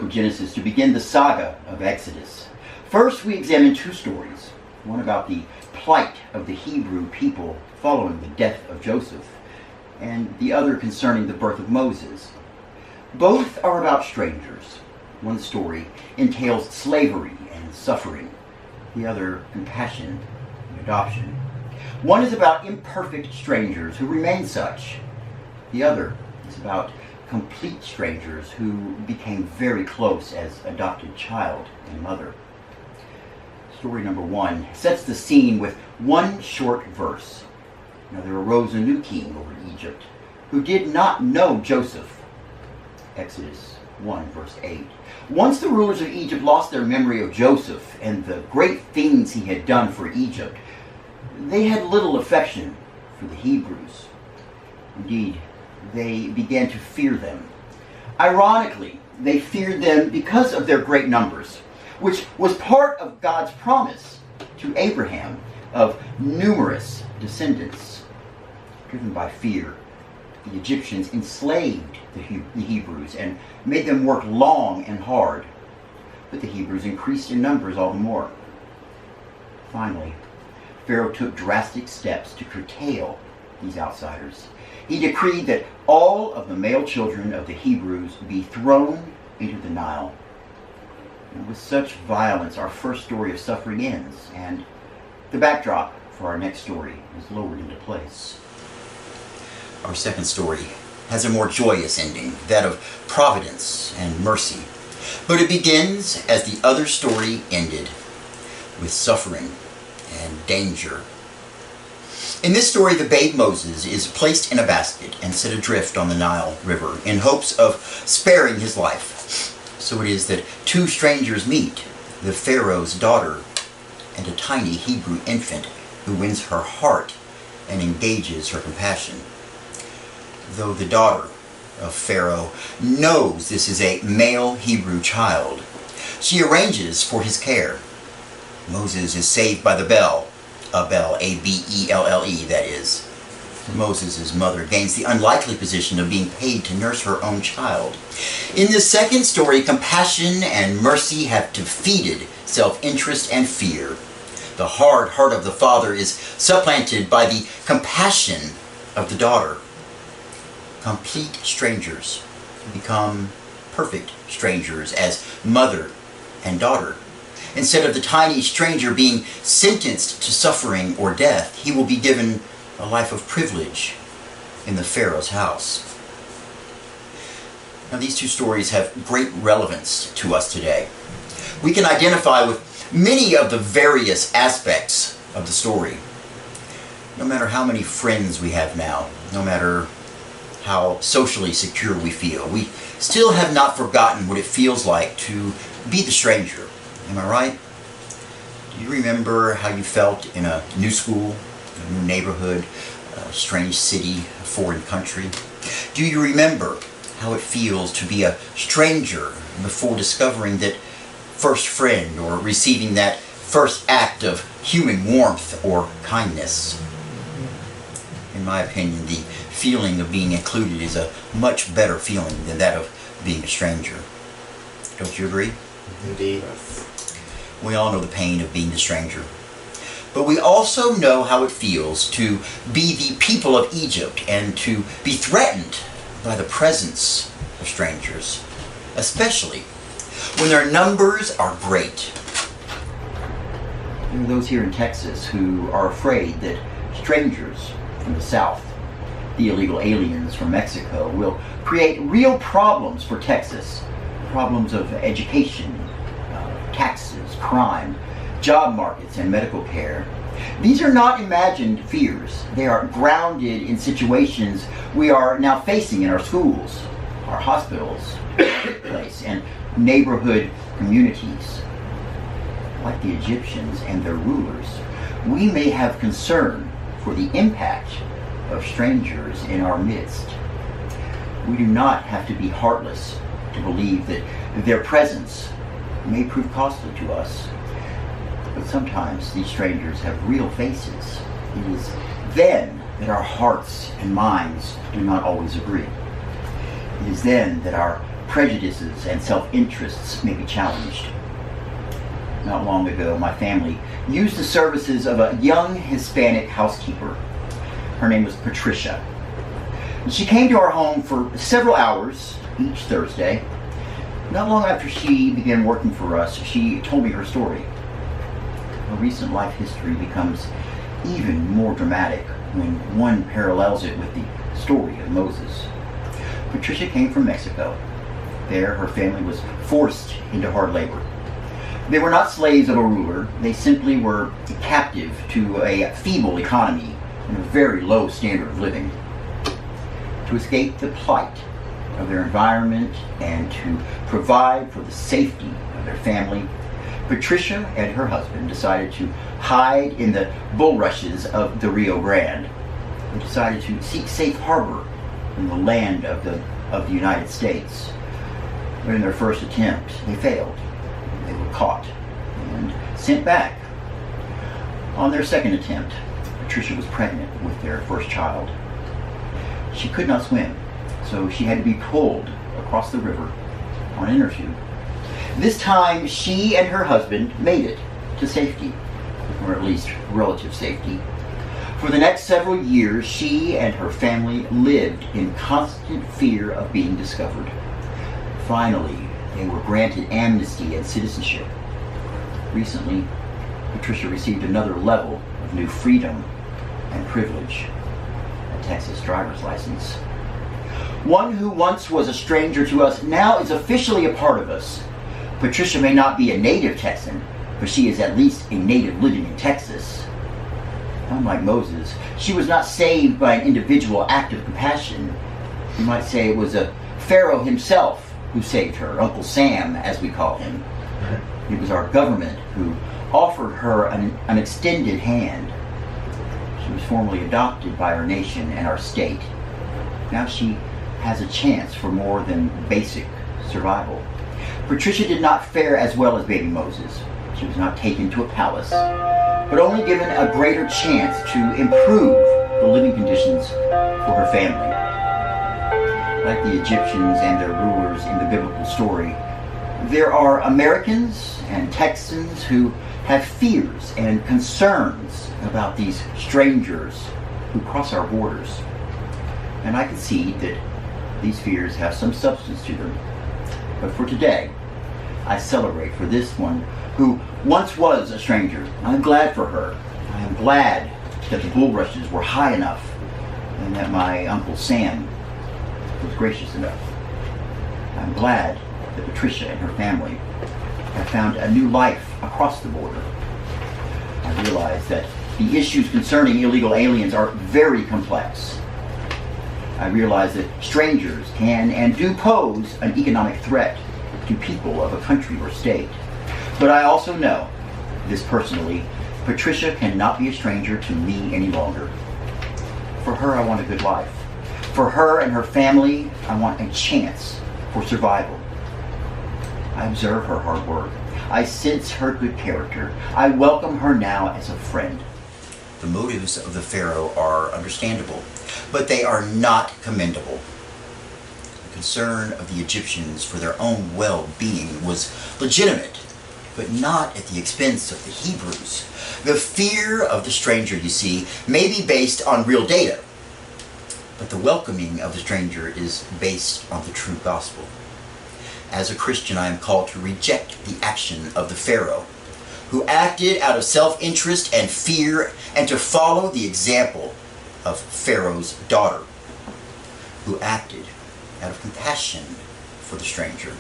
of Genesis to begin the saga of Exodus. First, we examine two stories, one about the plight of the Hebrew people following the death of Joseph, and the other concerning the birth of Moses. Both are about strangers. One story entails slavery and suffering, the other compassion and adoption. One is about imperfect strangers who remain such. The other is about complete strangers who became very close as adopted child and mother. Story number one sets the scene with one short verse. Now there arose a new king over Egypt who did not know Joseph. Exodus 1 verse 8. Once the rulers of Egypt lost their memory of Joseph and the great things he had done for Egypt, they had little affection for the Hebrews. Indeed, they began to fear them. Ironically, they feared them because of their great numbers, which was part of God's promise to Abraham of numerous descendants. Driven by fear, the Egyptians enslaved the Hebrews and made them work long and hard. But the Hebrews increased in numbers all the more. Finally, Pharaoh took drastic steps to curtail these outsiders. He decreed that all of the male children of the Hebrews be thrown into the Nile. And with such violence, our first story of suffering ends, and the backdrop for our next story is lowered into place. Our second story has a more joyous ending, that of providence and mercy. But it begins as the other story ended, with suffering and danger. In this story, the babe Moses is placed in a basket and set adrift on the Nile River in hopes of sparing his life. So it is that two strangers meet, the Pharaoh's daughter and a tiny Hebrew infant who wins her heart and engages her compassion. Though the daughter of Pharaoh knows this is a male Hebrew child, she arranges for his care. Moses is saved by the bell, A-B-E-L-L-E, that is. Moses' mother gains the unlikely position of being paid to nurse her own child. In the second story, compassion and mercy have defeated self-interest and fear. The hard heart of the father is supplanted by the compassion of the daughter. Complete strangers become perfect strangers as mother and daughter. Instead of the tiny stranger being sentenced to suffering or death, he will be given a life of privilege in the Pharaoh's house. Now, these two stories have great relevance to us today. We can identify with many of the various aspects of the story. No matter how many friends we have now, no matter how socially secure we feel, we still have not forgotten what it feels like to be the stranger. Am I right? Do you remember how you felt in a new school, a new neighborhood, a strange city, a foreign country? Do you remember how it feels to be a stranger before discovering that first friend or receiving that first act of human warmth or kindness? In my opinion, the feeling of being included is a much better feeling than that of being a stranger. Don't you agree? Indeed. We all know the pain of being the stranger. But we also know how it feels to be the people of Egypt and to be threatened by the presence of strangers, especially when their numbers are great. There are those here in Texas who are afraid that strangers from the south, the illegal aliens from Mexico, will create real problems for Texas. Problems of education, taxes, crime, job markets, and medical care. These are not imagined fears. They are grounded in situations we are now facing in our schools, our hospitals, workplace, and neighborhood communities. Like the Egyptians and their rulers, we may have concern for the impact of strangers in our midst. We do not have to be heartless to believe that their presence may prove costly to us. But sometimes these strangers have real faces. It is then that our hearts and minds do not always agree. It is then that our prejudices and self-interests may be challenged. Not long ago, my family used the services of a young Hispanic housekeeper. Her name was Patricia. She came to our home for several hours each Thursday. Not long after she began working for us, she told me her story. Her recent life history becomes even more dramatic when one parallels it with the story of Moses. Patricia came from Mexico. There, her family was forced into hard labor. They were not slaves of a ruler. They simply were captive to a feeble economy and a very low standard of living. To escape the plight of their environment and to provide for the safety of their family, Patricia and her husband decided to hide in the bulrushes of the Rio Grande. They decided to seek safe harbor in the land of the United States. But in their first attempt, they failed. They were caught and sent back. On their second attempt, Patricia was pregnant with their first child. She could not swim, so she had to be pulled across the river on an inner tube. This time, she and her husband made it to safety, or at least relative safety. For the next several years, she and her family lived in constant fear of being discovered. Finally, they were granted amnesty and citizenship. Recently, Patricia received another level of new freedom and privilege, a Texas driver's license. One who once was a stranger to us now is officially a part of us. Patricia may not be a native Texan, but she is at least a native living in Texas. Unlike Moses, she was not saved by an individual act of compassion. You might say it was a Pharaoh himself who saved her, Uncle Sam, as we call him. It was our government who offered her an extended hand. She was formally adopted by our nation and our state. Now she has a chance for more than basic survival. Patricia did not fare as well as baby Moses. She was not taken to a palace, but only given a greater chance to improve the living conditions for her family. Like the Egyptians and their rulers in the biblical story, there are Americans and Texans who have fears and concerns about these strangers who cross our borders. And I concede that these fears have some substance to them. But for today, I celebrate for this one who once was a stranger. I'm glad for her. I am glad that the bulrushes were high enough and that my Uncle Sam was gracious enough. I'm glad that Patricia and her family have found a new life across the border. I realize that the issues concerning illegal aliens are very complex. I realize that strangers can and do pose an economic threat to people of a country or state. But I also know, this personally, Patricia cannot be a stranger to me any longer. For her, I want a good life. For her and her family, I want a chance for survival. I observe her hard work. I sense her good character. I welcome her now as a friend. The motives of the Pharaoh are understandable, but they are not commendable. The concern of the Egyptians for their own well-being was legitimate, but not at the expense of the Hebrews. The fear of the stranger, you see, may be based on real data, but the welcoming of the stranger is based on the true gospel. As a Christian, I am called to reject the action of the Pharaoh, who acted out of self-interest and fear, and to follow the example of Pharaoh's daughter, who acted out of compassion for the stranger.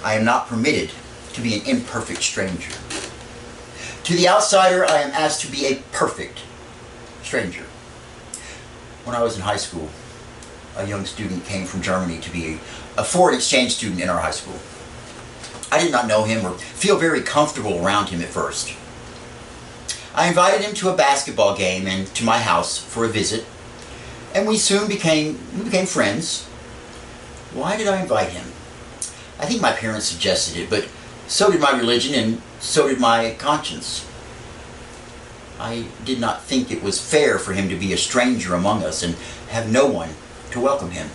I am not permitted to be an imperfect stranger. To the outsider, I am asked to be a perfect stranger. When I was in high school, a young student came from Germany to be a foreign exchange student in our high school. I did not know him or feel very comfortable around him at first. I invited him to a basketball game and to my house for a visit, and we soon became friends. Why did I invite him? I think my parents suggested it, but so did my religion and so did my conscience. I did not think it was fair for him to be a stranger among us and have no one to welcome him.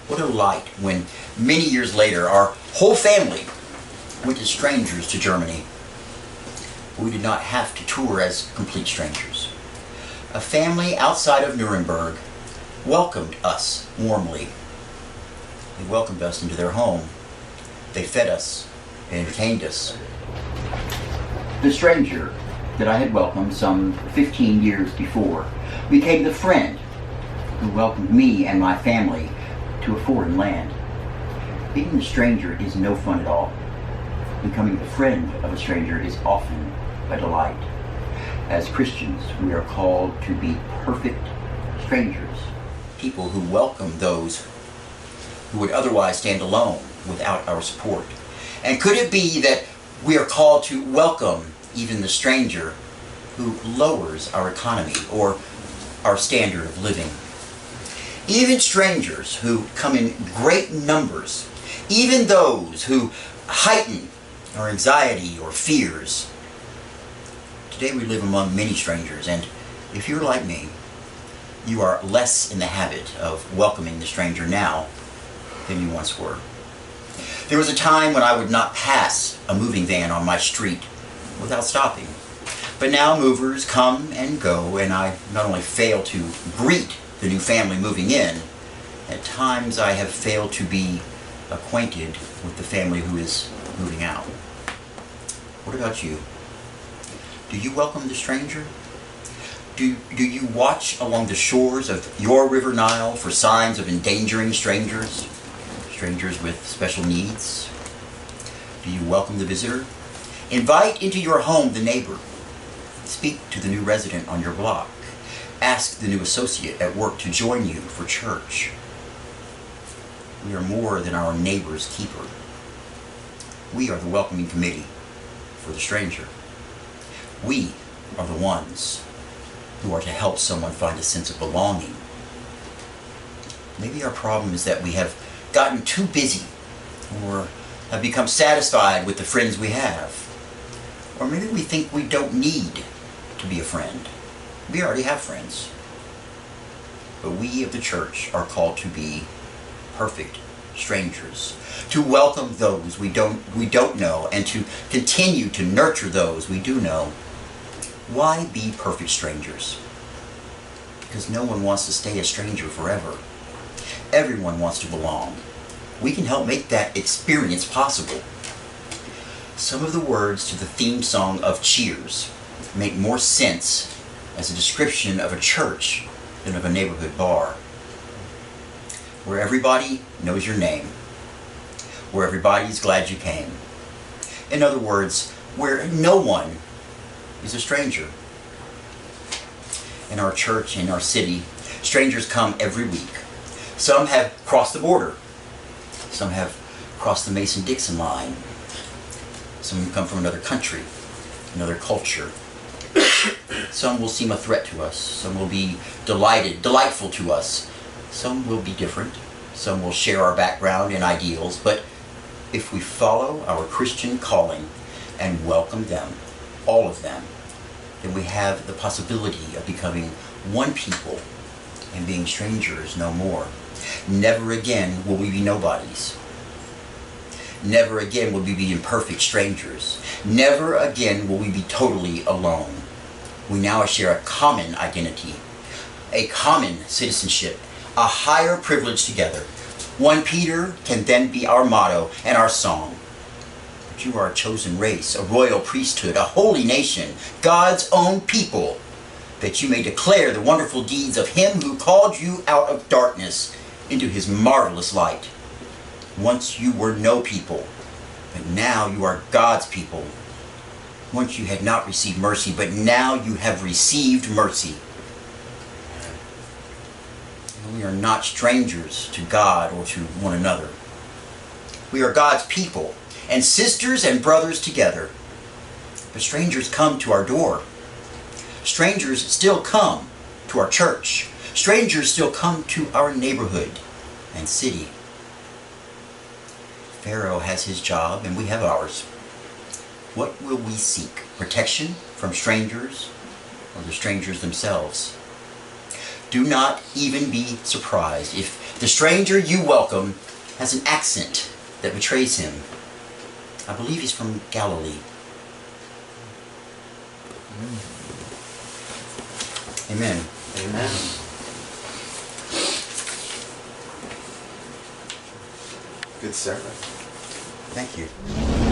What a light when many years later our whole family went as strangers to Germany. We did not have to tour as complete strangers. A family outside of Nuremberg welcomed us warmly. They welcomed us into their home. They fed us and entertained us. The stranger that I had welcomed some 15 years before became the friend who welcomed me and my family to a foreign land. Being a stranger is no fun at all. Becoming the friend of a stranger is often a delight. As Christians, we are called to be perfect strangers. People who welcome those who would otherwise stand alone without our support. And could it be that we are called to welcome even the stranger who lowers our economy or our standard of living? Even strangers who come in great numbers, even those who heighten our anxiety or fears. Today we live among many strangers, and if you're like me, you are less in the habit of welcoming the stranger now than you once were. There was a time when I would not pass a moving van on my street without stopping. But now movers come and go, and I not only fail to greet the new family moving in, at times I have failed to be acquainted with the family who is moving out. What about you? Do you welcome the stranger? Do you watch along the shores of your River Nile for signs of endangering strangers? Strangers with special needs? Do you welcome the visitor? Invite into your home the neighbor. Speak to the new resident on your block. Ask the new associate at work to join you for church. We are more than our neighbor's keeper. We are the welcoming committee for the stranger. We are the ones who are to help someone find a sense of belonging. Maybe our problem is that we have gotten too busy or have become satisfied with the friends we have. Or maybe we think we don't need to be a friend. We already have friends. But we of the church are called to be perfect strangers, to welcome those we don't know, and to continue to nurture those we do know. Why be perfect strangers? Because no one wants to stay a stranger forever. Everyone wants to belong. We can help make that experience possible. Some of the words to the theme song of Cheers make more sense as a description of a church than of a neighborhood bar. Where everybody knows your name. Where everybody's glad you came. In other words, where no one is a stranger. In our church, in our city, strangers come every week. Some have crossed the border. Some have crossed the Mason-Dixon line. Some come from another country, another culture. Some will seem a threat to us. Some will be delightful to us. Some will be different. Some will share our background and ideals. But if we follow our Christian calling and welcome them, all of them, then we have the possibility of becoming one people and being strangers no more. Never again will we be nobodies. Never again will we be imperfect strangers. Never again will we be totally alone. We now share a common identity, a common citizenship, a higher privilege together. 1 Peter can then be our motto and our song. But you are a chosen race, a royal priesthood, a holy nation, God's own people, that you may declare the wonderful deeds of Him who called you out of darkness into His marvelous light. Once you were no people, but now you are God's people. Once you had not received mercy, but now you have received mercy. We are not strangers to God or to one another. We are God's people and sisters and brothers together. But strangers come to our door. Strangers still come to our church. Strangers still come to our neighborhood and city. Pharaoh has his job and we have ours. What will we seek? Protection from strangers or the strangers themselves? Do not even be surprised if the stranger you welcome has an accent that betrays him. I believe he's from Galilee. Amen. Amen. Good sermon. Thank you.